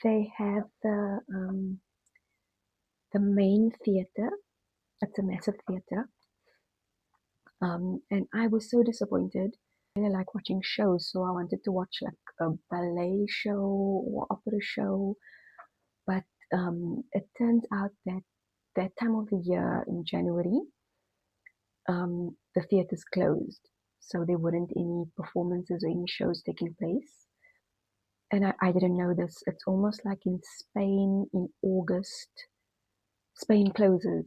they have the main theater. It's a massive theater. And I was so disappointed. I really like watching shows, so I wanted to watch like a ballet show or opera show. But it turns out that that time of the year in January, the theater's closed. So there weren't any performances or any shows taking place. And I didn't know this. It's almost like in Spain in August, Spain closes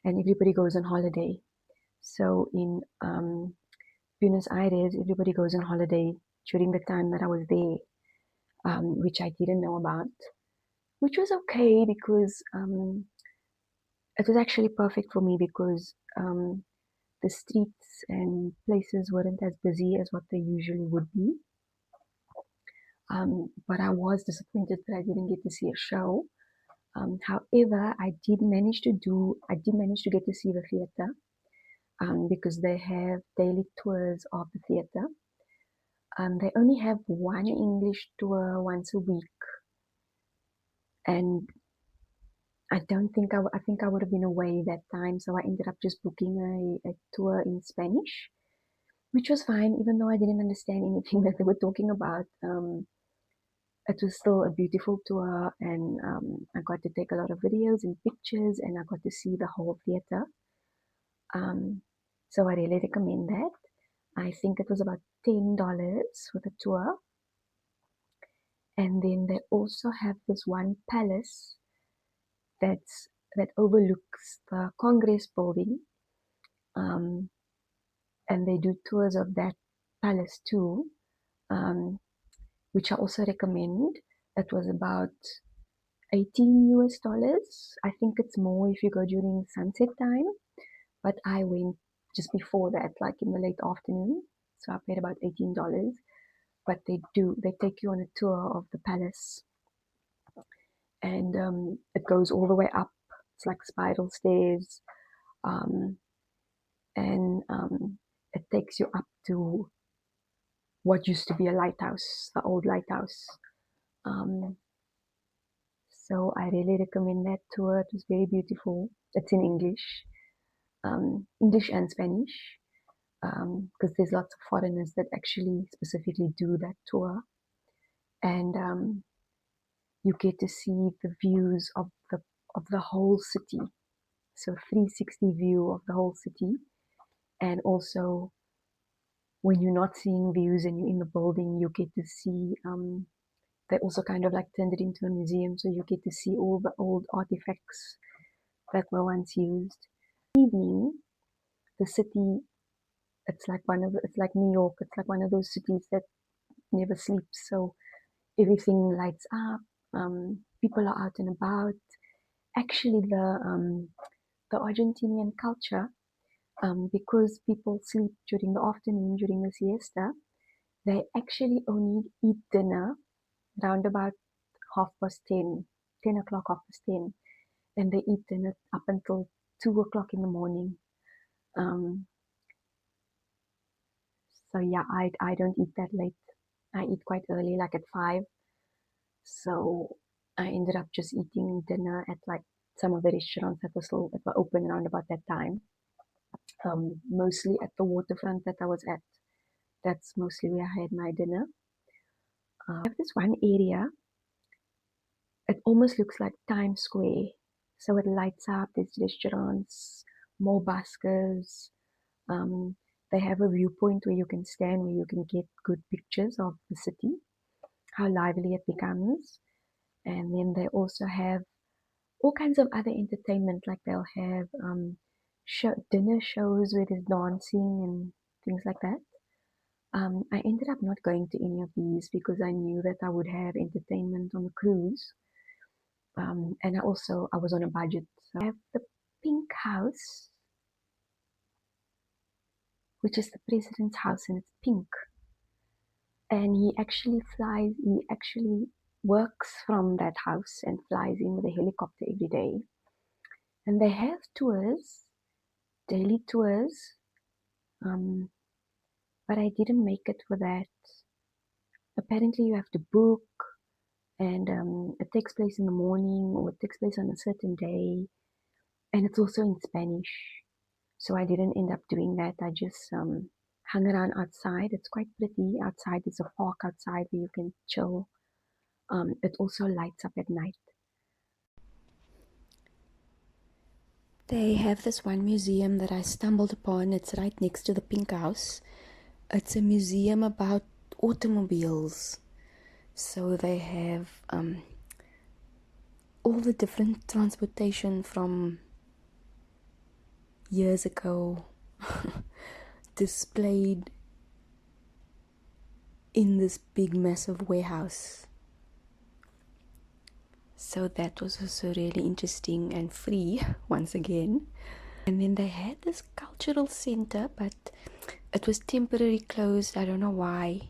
and everybody goes on holiday. So in Buenos Aires, everybody goes on holiday during the time that I was there, which I didn't know about, which was okay because it was actually perfect for me because the streets and places weren't as busy as what they usually would be. But I was disappointed that I didn't get to see a show. However, I did manage to get to see the theater because they have daily tours of the theater. They only have one English tour once a week, and I don't think I think I would have been away that time, so I ended up just booking a tour in Spanish, which was fine, even though I didn't understand anything that they were talking about. It was still a beautiful tour, and I got to take a lot of videos and pictures, and I got to see the whole theater. So I really recommend that. I think it was about $10 for the tour. And then they also have this one palace that overlooks the Congress building. And they do tours of that palace too, which I also recommend. It was about $18. I think it's more if you go during sunset time, but I went just before that, like in the late afternoon. So I paid about $18. But they take you on a tour of the palace, and it goes all the way up. It's like spiral stairs, um, and it takes you up to what used to be a lighthouse, the old lighthouse. Um, so I really recommend that tour. It was very beautiful. It's in English, English and Spanish, because there's lots of foreigners that actually specifically do that tour, and you get to see the views of the whole city. So 360 view of the whole city. And also when you're not seeing views and you're in the building, you get to see, they also kind of like turned it into a museum. So you get to see all the old artifacts that were once used. Evening, the city, it's like New York. It's like one of those cities that never sleeps. So everything lights up. People are out and about. Actually, the Argentinian culture, because people sleep during the afternoon, during the siesta, they actually only eat dinner around about 10 o'clock, 10:30, and they eat dinner up until 2 o'clock in the morning. So yeah, I don't eat that late. I eat quite early, like at 5. So I ended up just eating dinner at like some of the restaurants that were open around about that time. Mostly at the waterfront that I was at. That's mostly where I had my dinner. I have this one area. It almost looks like Times Square. So it lights up. There's restaurants, more buskers. They have a viewpoint where you can stand, where you can get good pictures of the city, how lively it becomes. And then they also have all kinds of other entertainment, like they'll have dinner shows where there's dancing and things like that. I ended up not going to any of these because I knew that I would have entertainment on the cruise. And I was on a budget. So I have the pink house, which is the president's house, and it's pink. And he actually works from that house and flies in with a helicopter every day. And they have tours, daily tours, but I didn't make it for that. Apparently you have to book, and it takes place in the morning, or it takes place on a certain day, and it's also in Spanish. So I didn't end up doing that. I just hung around outside. It's quite pretty outside. There's a park outside where you can chill. It also lights up at night. They have this one museum that I stumbled upon. It's right next to the Pink House. It's a museum about automobiles. So they have all the different transportation from years ago displayed in this big massive warehouse. So that was also really interesting and free once again. And then they had this cultural center, but it was temporarily closed. I don't know why.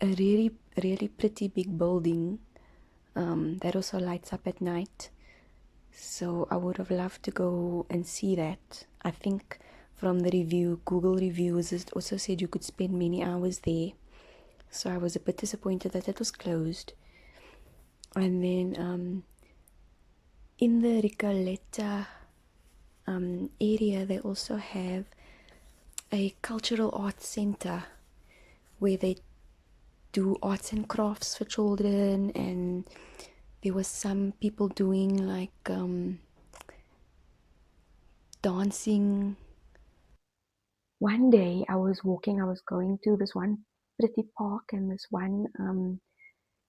A really, really pretty big building that also lights up at night. So I would have loved to go and see that. I think from the review, Google reviews, it also said you could spend many hours there. So I was a bit disappointed that it was closed. And then in the Recoleta area, they also have a cultural arts center where they do arts and crafts for children, and there was some people doing like dancing. One day I was walking, I was going to this one pretty park and this one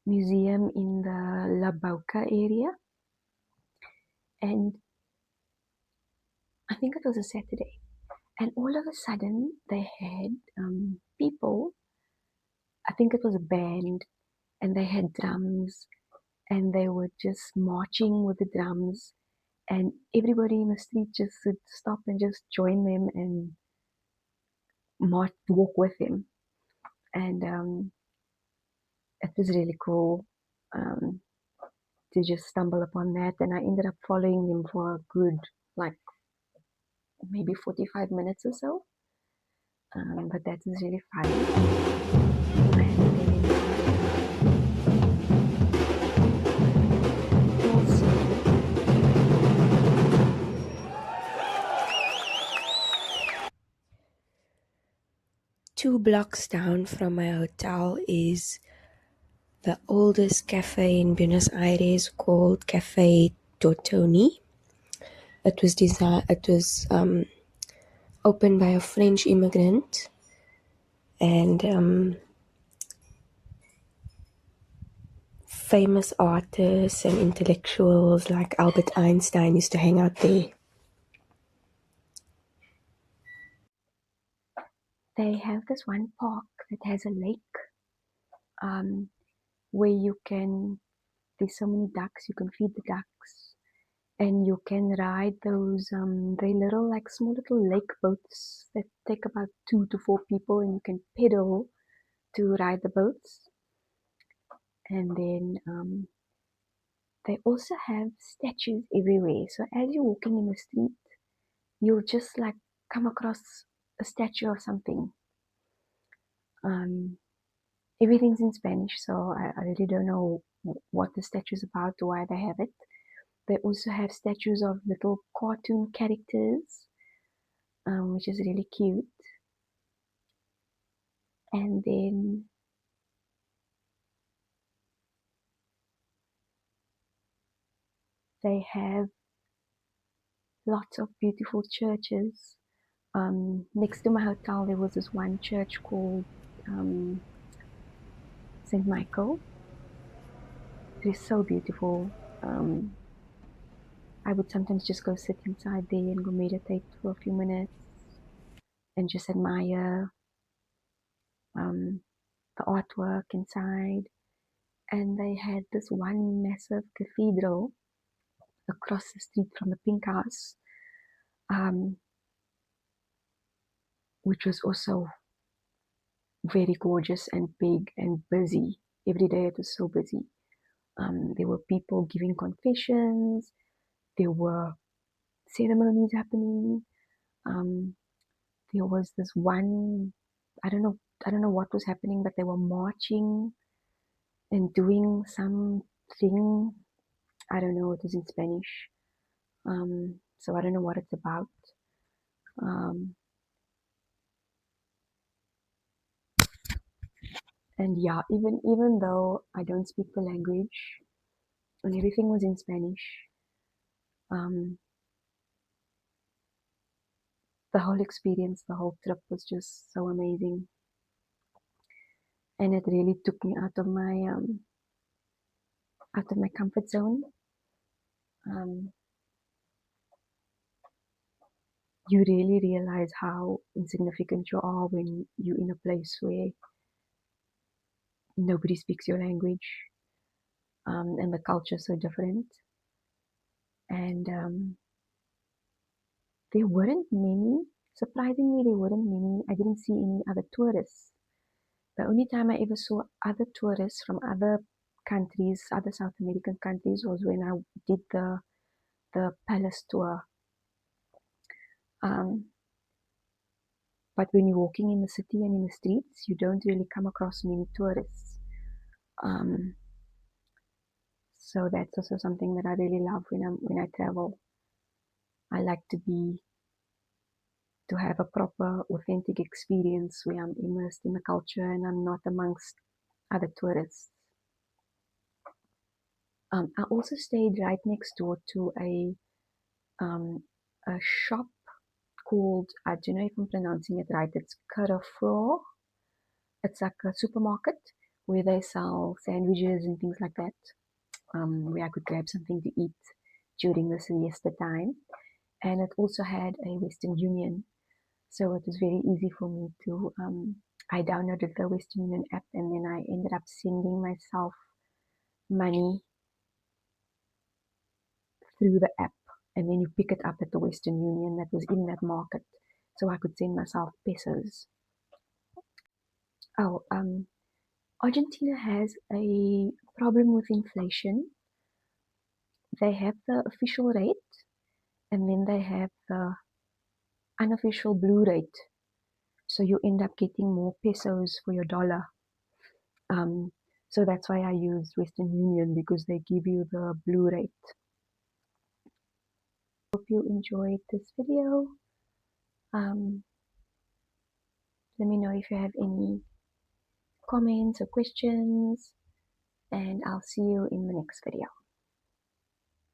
museum in the La Boca area. And I think it was a Saturday. And all of a sudden they had people, I think it was a band, and they had drums, and they were just marching with the drums, and everybody in the street just would stop and just join them and walk with them. And it was really cool um, to just stumble upon that. And I ended up following them for a good, like, maybe 45 minutes or so. But that was really fun. And then also, 2 blocks down from my hotel is the oldest cafe in Buenos Aires called Cafe Tortoni. It was opened by a French immigrant, and famous artists and intellectuals like Albert Einstein used to hang out there. they have this one park that has a lake um, where you can, there's so many ducks, you can feed the ducks. And you can ride those, they little, like small little lake boats that take about 2 to 4 people, and you can pedal to ride the boats. And then they also have statues everywhere. So as you're walking in the street, you'll just like come across a statue of something. Um, Everything's in Spanish, so I really don't know what the statue's about or why they have it. They also have statues of little cartoon characters, which is really cute. And then they have lots of beautiful churches. Next to my hotel, there was this one church called St. Michael. It is so beautiful. I would sometimes just go sit inside there and go meditate for a few minutes and just admire um, the artwork inside. And they had this one massive cathedral across the street from the Pink House, um, which was also very gorgeous and big and busy. Every day it was so busy. There were people giving confessions. There were ceremonies happening. Um, there was this one. I don't know. I don't know what was happening, but they were marching. and doing something. I don't know, it was in Spanish. So I don't know what it's about. Um, and yeah, even though I don't speak the language and everything was in Spanish, um, the whole experience, the whole trip was just so amazing, and it really took me out of my comfort zone. Um, you really realize how insignificant you are when you're in a place where nobody speaks your language, and the culture is so different. And there weren't many, surprisingly, there weren't many. I didn't see any other tourists. The only time I ever saw other tourists from other countries, other South American countries, was when I did the palace tour. Um, but when you're walking in the city and in the streets, you don't really come across many tourists. Um, so that's also something that I really love when I travel. I like to have a proper, authentic experience where I'm immersed in the culture and I'm not amongst other tourists. I also stayed right next door to um, a shop called, I don't know if I'm pronouncing it right, it's Carrefour. It's like a supermarket where they sell sandwiches and things like that, where I could grab something to eat during the siesta time. And it also had a Western Union. So it was very easy for me to, I downloaded the Western Union app and then I ended up sending myself money through the app. And then you pick it up at the Western Union that was in that market. So I could send myself pesos. Oh, Argentina has a problem with inflation. They have the official rate and then they have the unofficial blue rate. So you end up getting more pesos for your dollar. Um, so that's why I used Western Union because they give you the blue rate. Hope you enjoyed this video. Um, let me know if you have any comments or questions, and I'll see you in the next video.